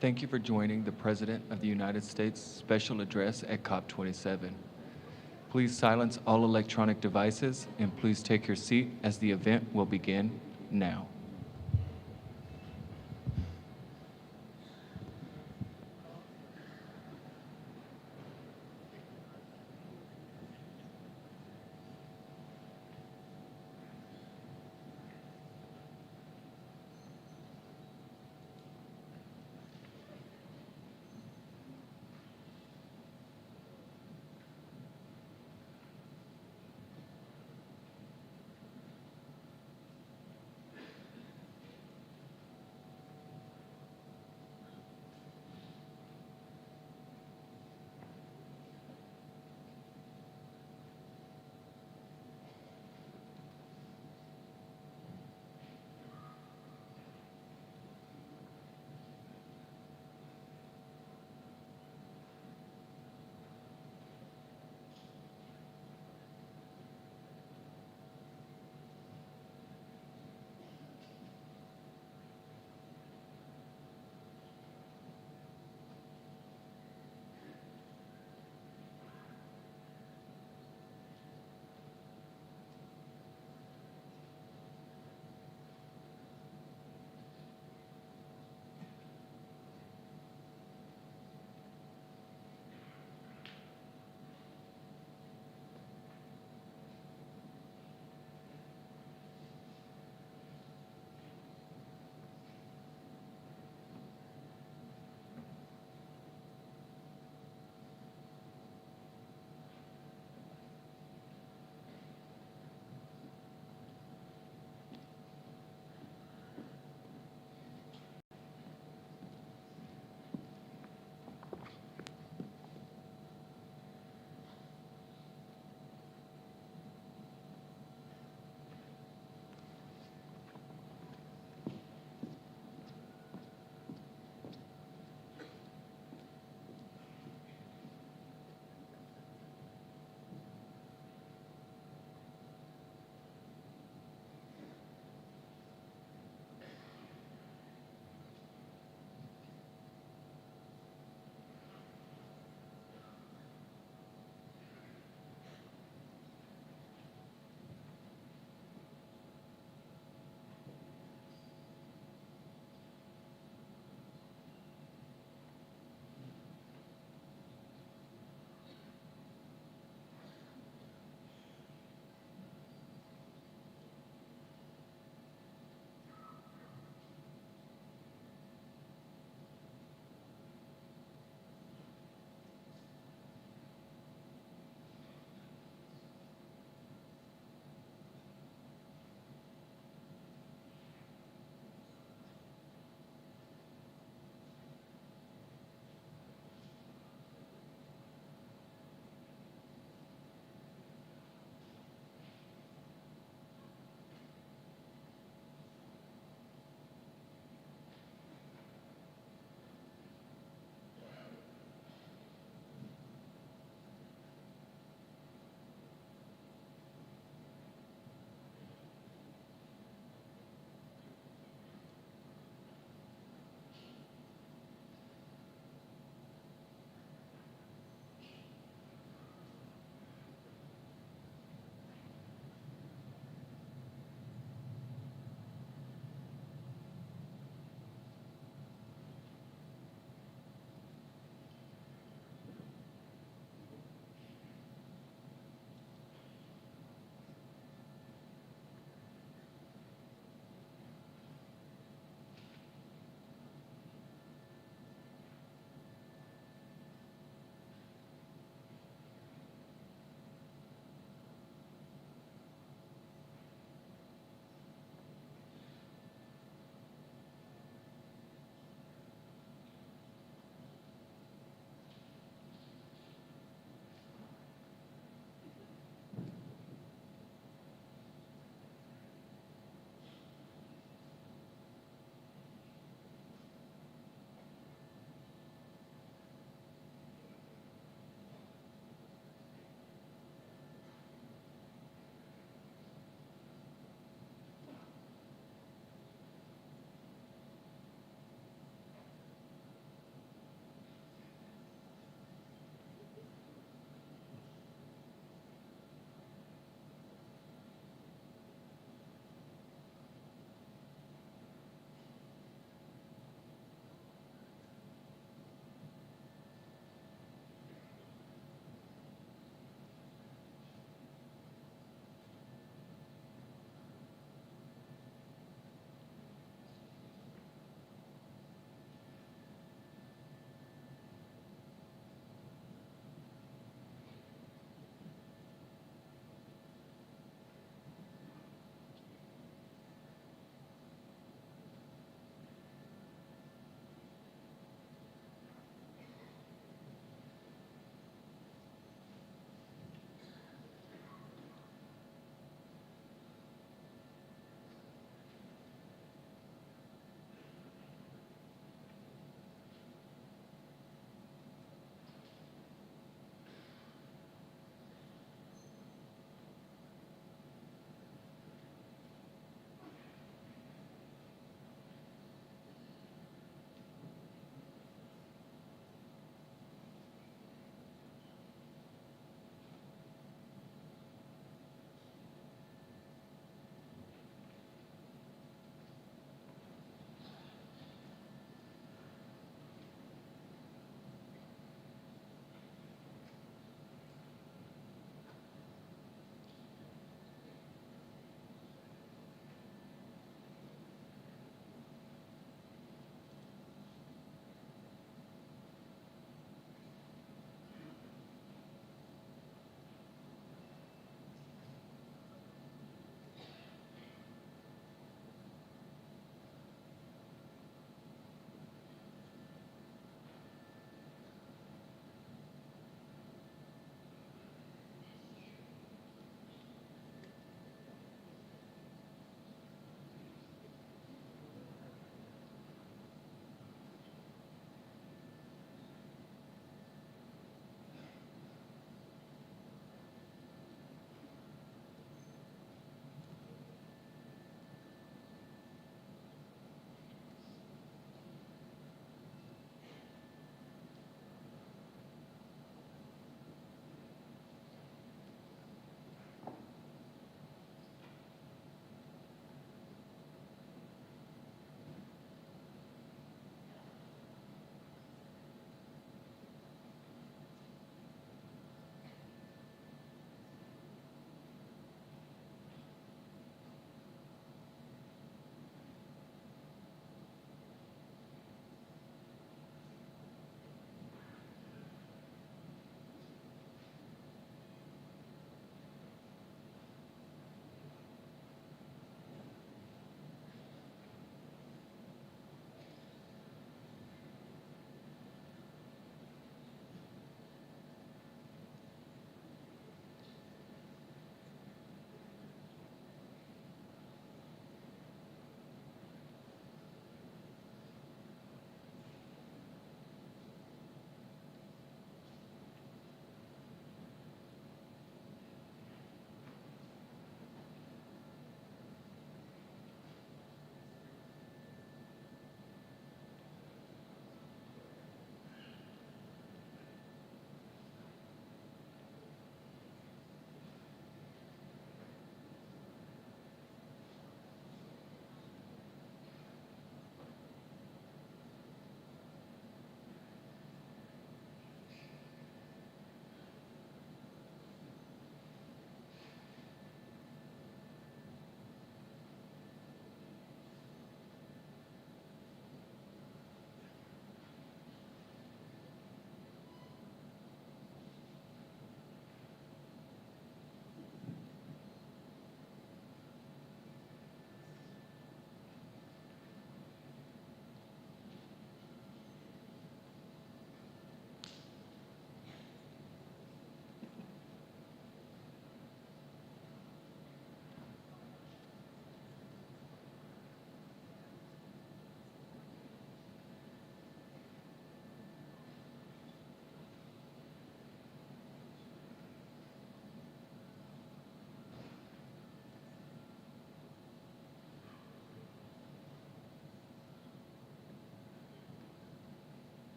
Thank you for joining the President of the United States special address at COP27. Please silence all electronic devices and please take your seat as the event will begin now.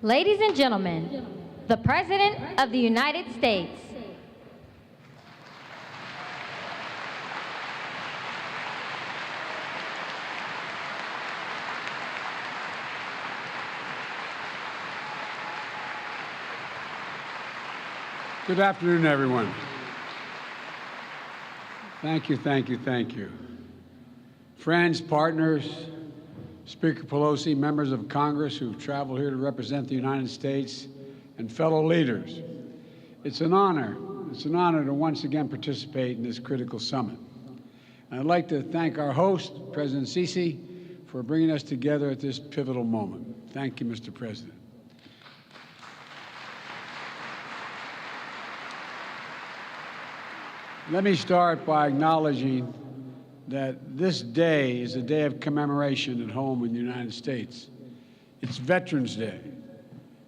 Ladies and gentlemen, the President of the United States. Good afternoon, everyone. Thank you, thank you, thank you. Friends, partners, Speaker Pelosi, members of Congress who've traveled here to represent the United States, and fellow leaders. It's an honor to once again participate in this critical summit. And I'd like to thank our host, President Sisi, for bringing us together at this pivotal moment. Thank you, Mr. President. Let me start by acknowledging that this day is a day of commemoration at home in the United States. It's Veterans Day.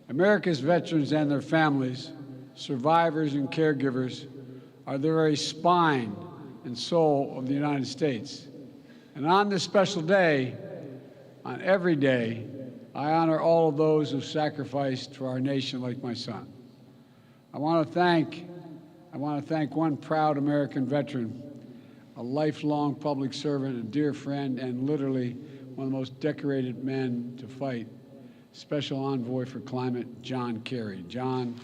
America's veterans and their families, survivors and caregivers, are the very spine and soul of the United States. And on this special day, on every day, I honor all of those who sacrificed for our nation like my son. I want to thank one proud American veteran, a lifelong public servant, a dear friend, and literally one of the most decorated men to fight, Special Envoy for Climate, John Kerry. John,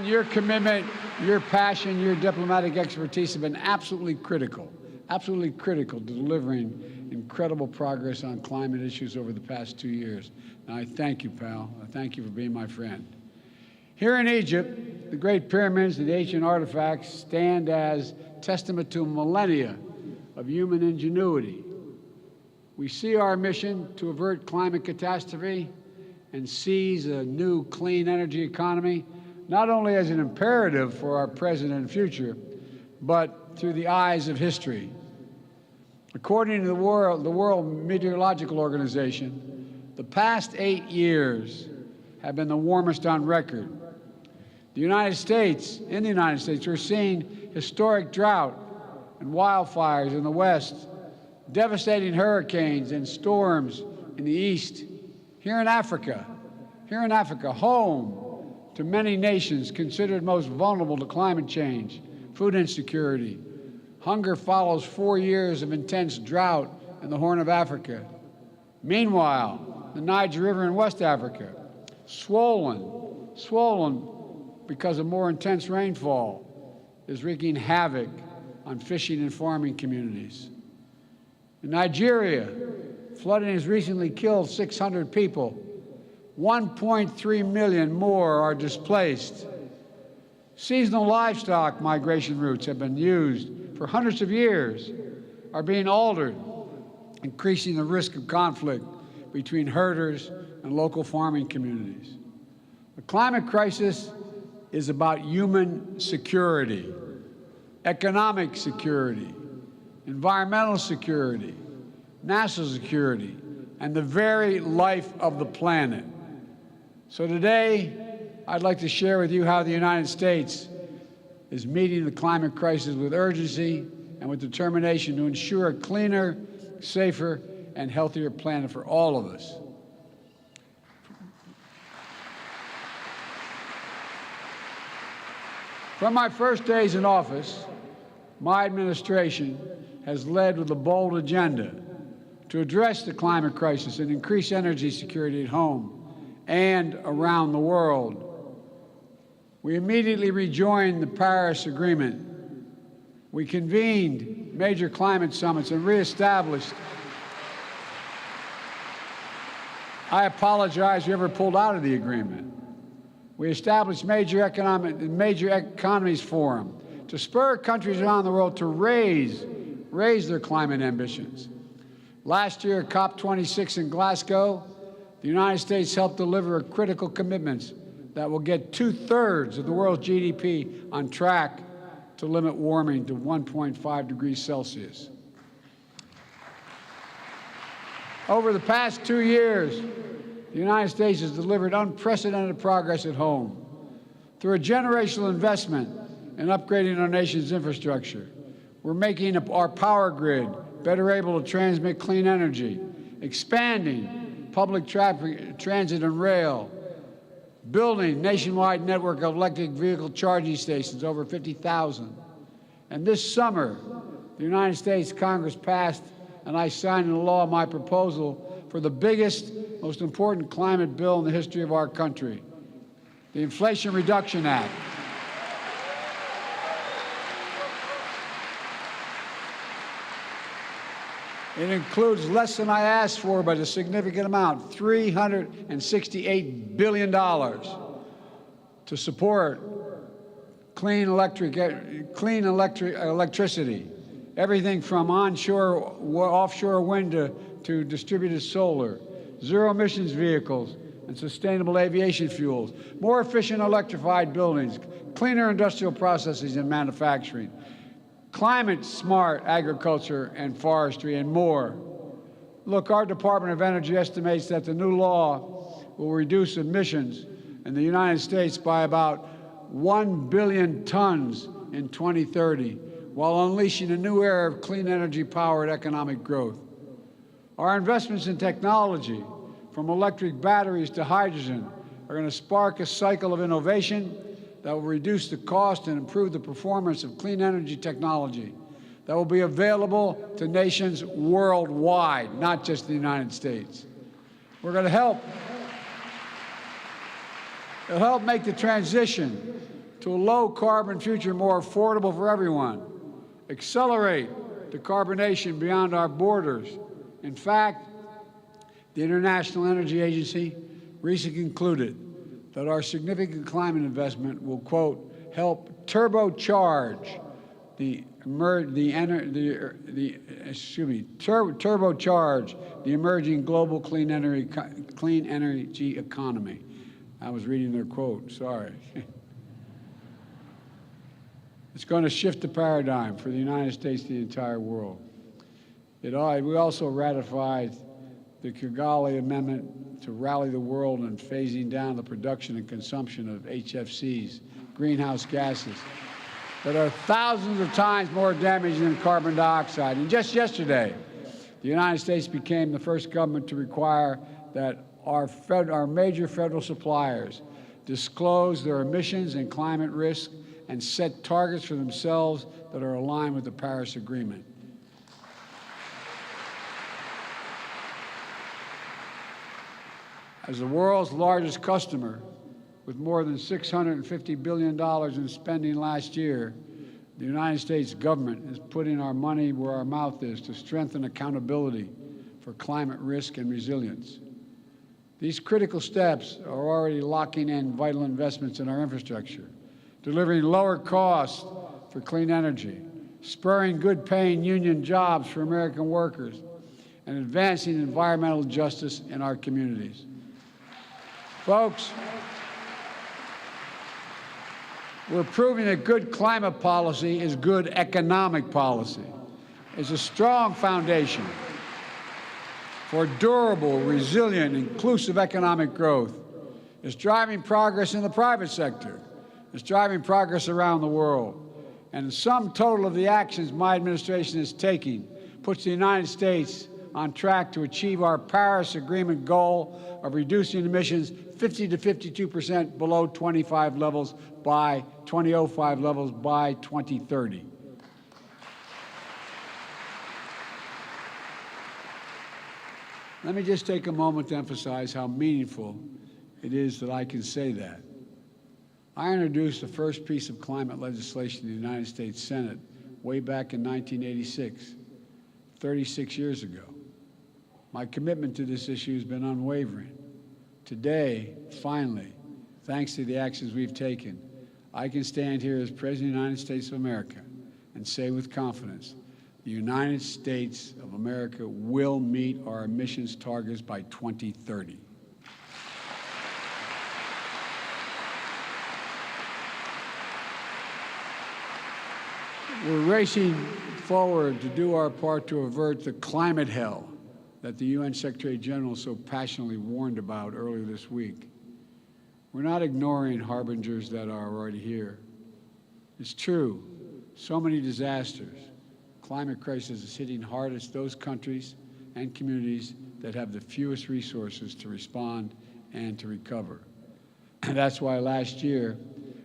your commitment, your passion, your diplomatic expertise have been absolutely critical to delivering incredible progress on climate issues over the past 2 years. And I thank you, pal. I thank you for being my friend. Here in Egypt, the Great Pyramids and the ancient artifacts stand as testament to millennia of human ingenuity. We see our mission to avert climate catastrophe and seize a new clean energy economy not only as an imperative for our present and future, but through the eyes of history. According to the World Meteorological Organization, the past 8 years have been the warmest on record. In the United States, we're seeing historic drought and wildfires in the West, devastating hurricanes and storms in the East. Here in Africa, home to many nations considered most vulnerable to climate change, food insecurity. Hunger follows 4 years of intense drought in the Horn of Africa. Meanwhile, the Niger River in West Africa, swollen because of more intense rainfall, is wreaking havoc on fishing and farming communities. In Nigeria, flooding has recently killed 600 people. 1.3 million more are displaced. Seasonal livestock migration routes have been used for hundreds of years, are being altered, increasing the risk of conflict between herders and local farming communities. The climate crisis is about human security, economic security, environmental security, national security, and the very life of the planet. So today, I'd like to share with you how the United States is meeting the climate crisis with urgency and with determination to ensure a cleaner, safer, and healthier planet for all of us. From my first days in office, my administration has led with a bold agenda to address the climate crisis and increase energy security at home and around the world. We immediately rejoined the Paris Agreement. We convened major climate summits and reestablished. I apologize we ever pulled out of the agreement. We established major economies forum to spur countries around the world to raise their climate ambitions. Last year at COP27 in Glasgow, the United States helped deliver critical commitments that will get 2/3 of the world's GDP on track to limit warming to 1.5 degrees Celsius. Over the past 2 years, the United States has delivered unprecedented progress at home. Through a generational investment in upgrading our nation's infrastructure, We're making our power grid better able to transmit clean energy, expanding public traffic, transit and rail, building nationwide network of electric vehicle charging stations, over 50,000. And this summer, the United States Congress passed, and I signed into law my proposal for the biggest, most important climate bill in the history of our country, the Inflation Reduction Act. It includes less than I asked for, but a significant amount, $368 billion to support clean electricity, everything from onshore, offshore wind to distributed solar, zero emissions vehicles and sustainable aviation fuels, more efficient electrified buildings, cleaner industrial processes and manufacturing, climate-smart agriculture and forestry, and more. Look, our Department of Energy estimates that the new law will reduce emissions in the United States by about 1 billion tons in 2030, while unleashing a new era of clean energy-powered economic growth. Our investments in technology, from electric batteries to hydrogen, are going to spark a cycle of innovation that will reduce the cost and improve the performance of clean energy technology that will be available to nations worldwide, not just the United States. We're going to help make the transition to a low-carbon future more affordable for everyone, accelerate decarbonation beyond our borders. In fact, the International Energy Agency recently concluded that our significant climate investment will, quote, help turbocharge turbocharge the emerging global clean energy economy. I was reading their quote, sorry. It's going to shift the paradigm for the United States and the entire world. We also ratified the Kigali Amendment to rally the world in phasing down the production and consumption of HFCs, greenhouse gases, that are thousands of times more damaging than carbon dioxide. And just yesterday, the United States became the first government to require that our major federal suppliers disclose their emissions and climate risk and set targets for themselves that are aligned with the Paris Agreement. As the world's largest customer, with more than $650 billion in spending last year, the United States government is putting our money where our mouth is to strengthen accountability for climate risk and resilience. These critical steps are already locking in vital investments in our infrastructure, delivering lower costs for clean energy, spurring good-paying union jobs for American workers, and advancing environmental justice in our communities. Folks, we're proving that good climate policy is good economic policy. It's a strong foundation for durable, resilient, inclusive economic growth. It's driving progress in the private sector. It's driving progress around the world. And the sum total of the actions my administration is taking puts the United States on track to achieve our Paris Agreement goal of reducing emissions 50 to 52% below 2005 levels by 2030. Let me just take a moment to emphasize how meaningful it is that I can say that. I introduced the first piece of climate legislation in the United States Senate way back in 1986, 36 years ago. My commitment to this issue has been unwavering. Today, finally, thanks to the actions we've taken, I can stand here as President of the United States of America and say with confidence, the United States of America will meet our emissions targets by 2030. We're racing forward to do our part to avert the climate hell that the UN Secretary General so passionately warned about earlier this week. We're not ignoring harbingers that are already here. It's true, so many disasters, climate crisis is hitting hardest those countries and communities that have the fewest resources to respond and to recover. And that's why last year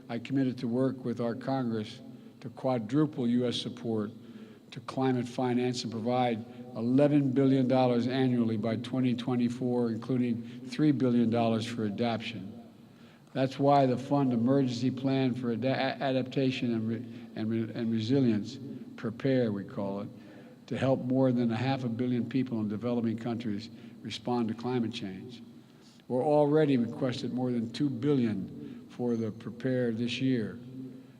I committed to work with our Congress to quadruple U.S. support to climate finance and provide $11 billion annually by 2024, including $3 billion for adaptation. That's why the Fund Emergency Plan for Adaptation and Resilience, PREPARE we call it, to help more than 500 million people in developing countries respond to climate change. We're already requested more than $2 billion for the PREPARE this year.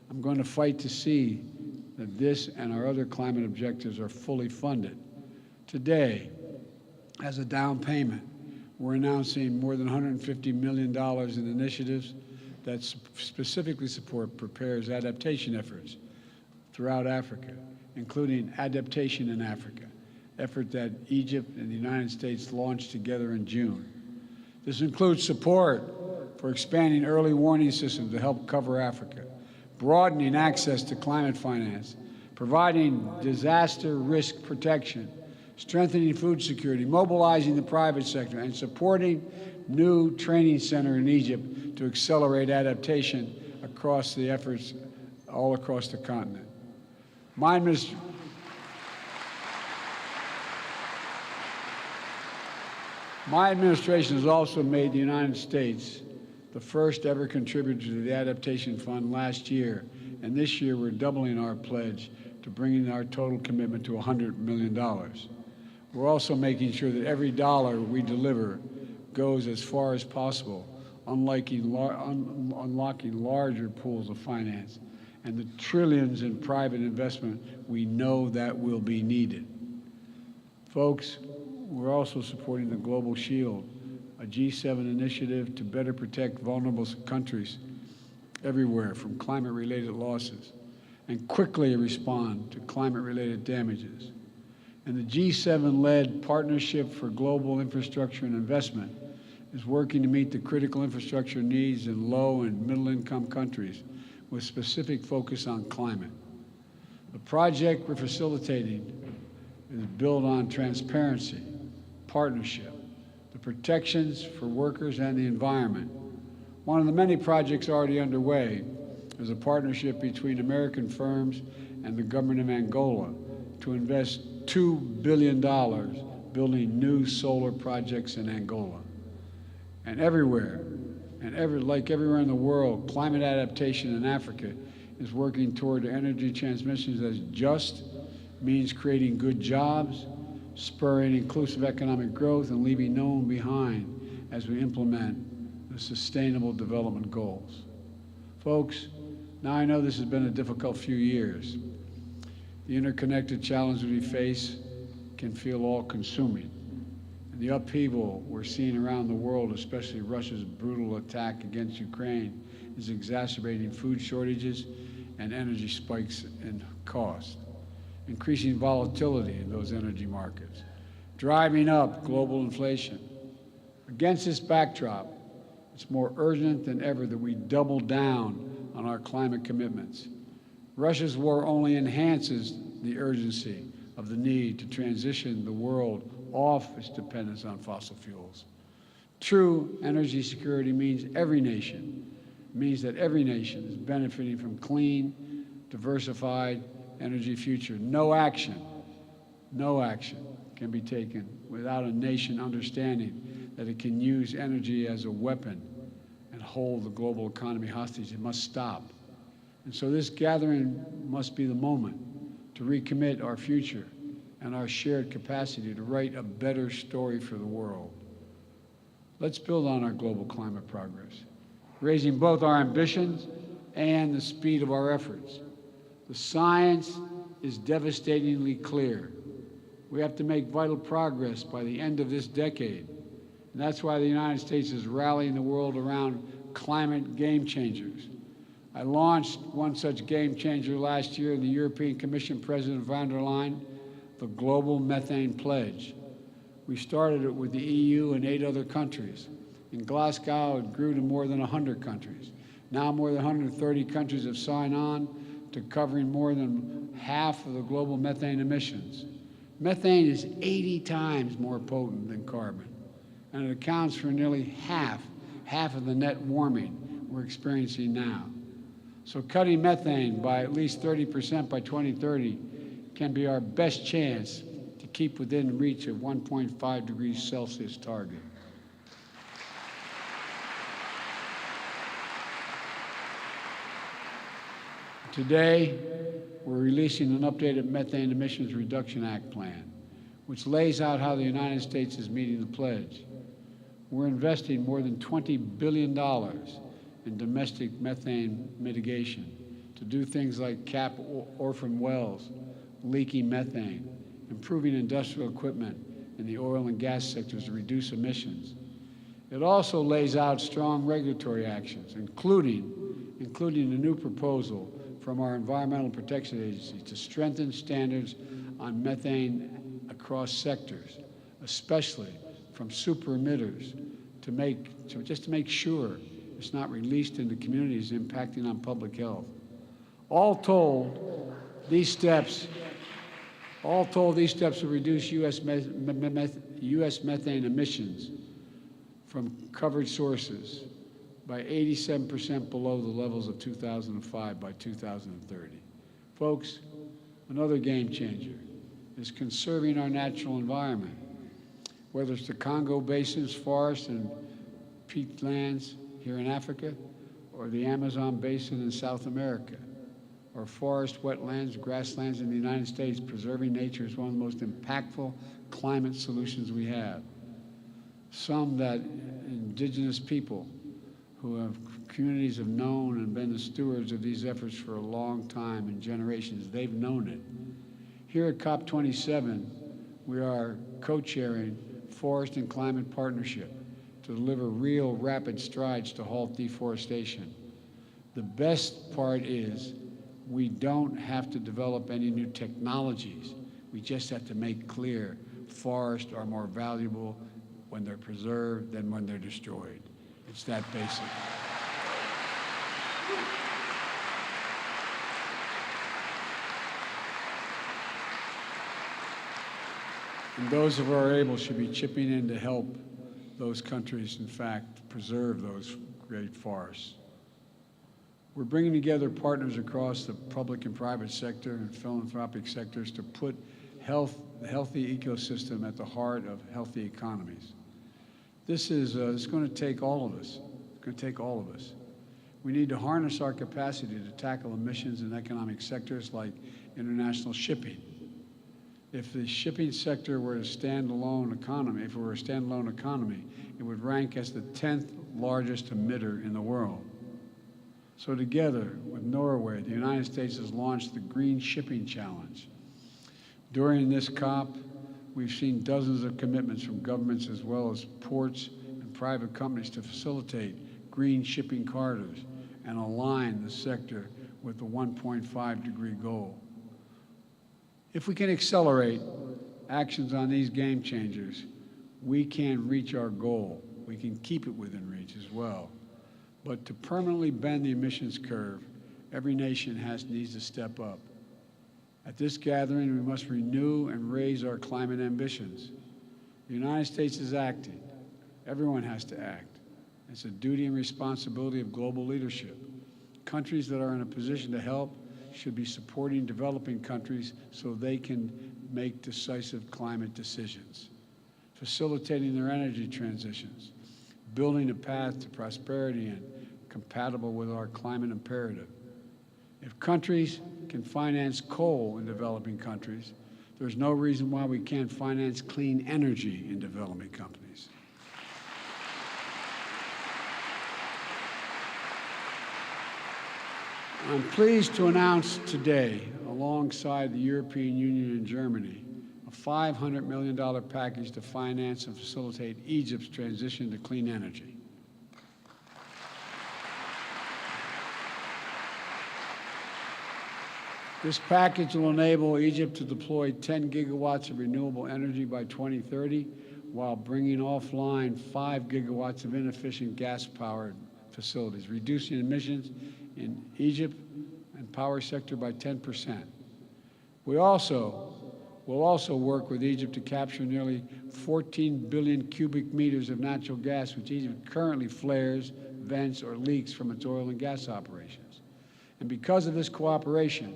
I'm going to fight to see that this and our other climate objectives are fully funded. Today, as a down payment, we're announcing more than $150 million in initiatives that specifically support PREPARE's adaptation efforts throughout Africa, including Adaptation in Africa, effort that Egypt and the United States launched together in June. This includes support for expanding early warning systems to help cover Africa, broadening access to climate finance, providing disaster risk protection, strengthening food security, mobilizing the private sector, and supporting new training center in Egypt to accelerate adaptation across the efforts all across the continent. My administration has also made the United States the first ever contributor to the Adaptation Fund last year, and this year we're doubling our pledge to bringing our total commitment to $100 million. We're also making sure that every dollar we deliver goes as far as possible, unlocking larger pools of finance and the trillions in private investment we know that will be needed. Folks, we're also supporting the Global Shield, a G7 initiative to better protect vulnerable countries everywhere from climate-related losses and quickly respond to climate-related damages. And the G7-led Partnership for Global Infrastructure and Investment is working to meet the critical infrastructure needs in low and middle-income countries with specific focus on climate. The project we're facilitating is built on transparency, partnership, the protections for workers and the environment. One of the many projects already underway is a partnership between American firms and the government of Angola to invest $2 billion building new solar projects in Angola. And everywhere, like everywhere in the world, climate adaptation in Africa is working toward energy transmission that's just, means creating good jobs, spurring inclusive economic growth, and leaving no one behind as we implement the Sustainable Development Goals. Folks, now I know this has been a difficult few years. The interconnected challenges we face can feel all-consuming. And the upheaval we're seeing around the world, especially Russia's brutal attack against Ukraine, is exacerbating food shortages and energy spikes in cost, increasing volatility in those energy markets, driving up global inflation. Against this backdrop, it's more urgent than ever that we double down on our climate commitments. Russia's war only enhances the urgency of the need to transition the world off its dependence on fossil fuels. True energy security means that every nation is benefiting from clean, diversified energy future. No action can be taken without a nation understanding that it can use energy as a weapon and hold the global economy hostage. It must stop. And so this gathering must be the moment to recommit our future and our shared capacity to write a better story for the world. Let's build on our global climate progress, raising both our ambitions and the speed of our efforts. The science is devastatingly clear. We have to make vital progress by the end of this decade. And that's why the United States is rallying the world around climate game changers. I launched one such game changer last year in the European Commission President von der Leyen, the Global Methane Pledge. We started it with the EU and 8 other countries. In Glasgow, it grew to more than 100 countries. Now more than 130 countries have signed on to covering more than half of the global methane emissions. Methane is 80 times more potent than carbon, and it accounts for nearly half of the net warming we're experiencing now. So cutting methane by at least 30% by 2030 can be our best chance to keep within reach of 1.5 degrees Celsius target. Today, we're releasing an updated Methane Emissions Reduction Act plan, which lays out how the United States is meeting the pledge. We're investing more than $20 billion in domestic methane mitigation to do things like cap orphan wells, leaking methane, improving industrial equipment in the oil and gas sectors to reduce emissions. It also lays out strong regulatory actions, including a new proposal from our Environmental Protection Agency to strengthen standards on methane across sectors, especially from super emitters, to make sure it's not released into communities impacting on public health. All told, these steps will reduce U.S. methane emissions from covered sources by 87% below the levels of 2005 by 2030. Folks, another game changer is conserving our natural environment, whether it's the Congo Basin's forests and peatlands here in Africa, or the Amazon Basin in South America, or forest, wetlands, grasslands in the United States. Preserving nature is one of the most impactful climate solutions we have. Some that indigenous people communities have known and been the stewards of these efforts for a long time and generations. They've known it. Here at COP27, we are co-chairing Forest and Climate Partnership to deliver real rapid strides to halt deforestation. The best part is we don't have to develop any new technologies. We just have to make clear forests are more valuable when they're preserved than when they're destroyed. It's that basic. And those of our able should be chipping in to help those countries, in fact, preserve those great forests. We're bringing together partners across the public and private sector and philanthropic sectors to put the healthy ecosystem at the heart of healthy economies. This is it's going to take all of us. It's going to take all of us. We need to harness our capacity to tackle emissions in economic sectors like international shipping. If the shipping sector were a standalone economy, it would rank as the 10th largest emitter in the world. So together with Norway, the United States has launched the Green Shipping Challenge. During this COP, we've seen dozens of commitments from governments as well as ports and private companies to facilitate green shipping corridors and align the sector with the 1.5 degree goal. If we can accelerate actions on these game changers, we can reach our goal. We can keep it within reach as well. But to permanently bend the emissions curve, every nation needs to step up. At this gathering, we must renew and raise our climate ambitions. The United States is acting. Everyone has to act. It's a duty and responsibility of global leadership. Countries that are in a position to help should be supporting developing countries so they can make decisive climate decisions, facilitating their energy transitions, building a path to prosperity and compatible with our climate imperative. If countries can finance coal in developing countries, there's no reason why we can't finance clean energy in developing countries. I'm pleased to announce today, alongside the European Union and Germany, a $500 million package to finance and facilitate Egypt's transition to clean energy. This package will enable Egypt to deploy 10 gigawatts of renewable energy by 2030, while bringing offline 5 gigawatts of inefficient gas-powered facilities, reducing emissions in Egypt and power sector by 10%. We will also work with Egypt to capture nearly 14 billion cubic meters of natural gas, which Egypt currently flares, vents, or leaks from its oil and gas operations. And because of this cooperation,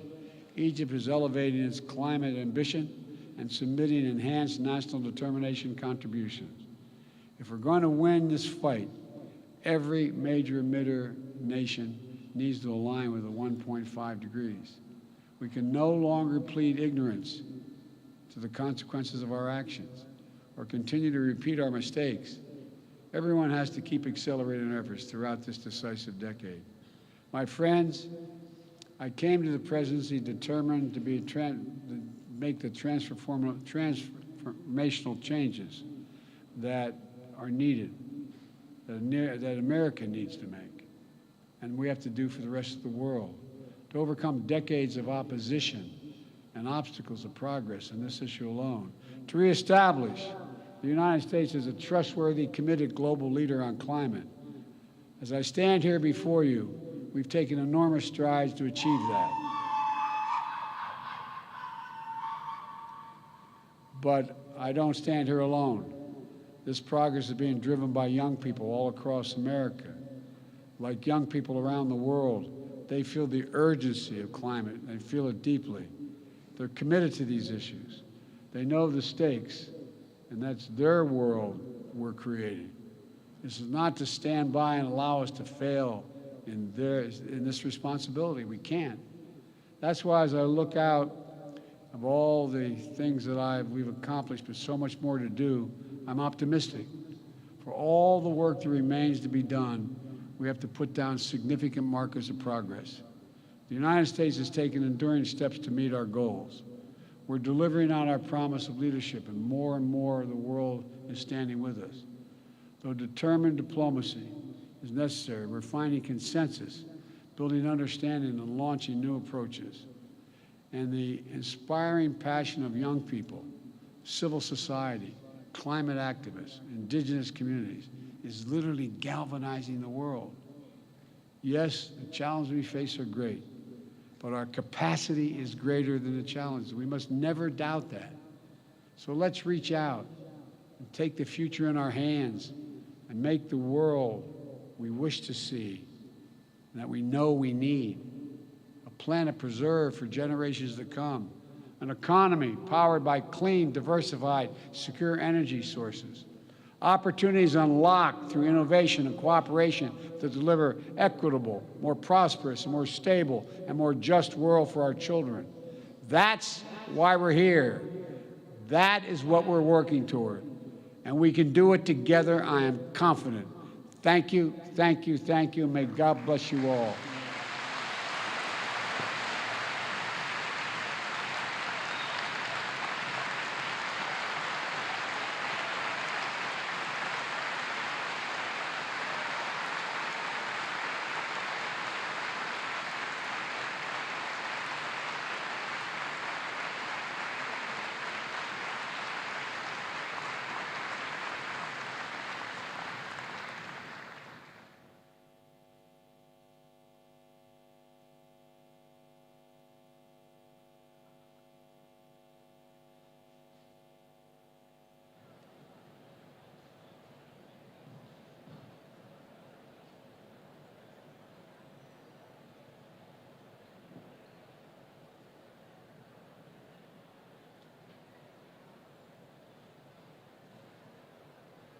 Egypt is elevating its climate ambition and submitting enhanced national determination contributions. If we're going to win this fight, every major emitter nation needs to align with the 1.5 degrees. We can no longer plead ignorance to the consequences of our actions or continue to repeat our mistakes. Everyone has to keep accelerating our efforts throughout this decisive decade. My friends, I came to the presidency determined to make the transformational changes that are needed, that America needs to make, and we have to do for the rest of the world, to overcome decades of opposition and obstacles of progress in this issue alone, to reestablish the United States as a trustworthy, committed global leader on climate. As I stand here before you, we've taken enormous strides to achieve that. But I don't stand here alone. This progress is being driven by young people all across America. Like young people around the world, they feel the urgency of climate. They feel it deeply. They're committed to these issues. They know the stakes, and that's their world we're creating. This is not to stand by and allow us to fail in this responsibility. We can't. That's why as I look out of all the things that we've accomplished, but so much more to do, I'm optimistic. For all the work that remains to be done, we have to put down significant markers of progress. The United States has taken enduring steps to meet our goals. We're delivering on our promise of leadership, and more of the world is standing with us. Though determined diplomacy is necessary, we're finding consensus, building understanding, and launching new approaches. And the inspiring passion of young people, civil society, climate activists, indigenous communities is literally galvanizing the world. Yes, the challenges we face are great, but our capacity is greater than the challenges. We must never doubt that. So let's reach out and take the future in our hands and make the world we wish to see and that we know we need. A planet preserved for generations to come. An economy powered by clean, diversified, secure energy sources. Opportunities unlocked through innovation and cooperation to deliver equitable, more prosperous, more stable, and more just world for our children. That's why we're here. That is what we're working toward. And we can do it together, I am confident. Thank you, thank you, thank you, and may God bless you all.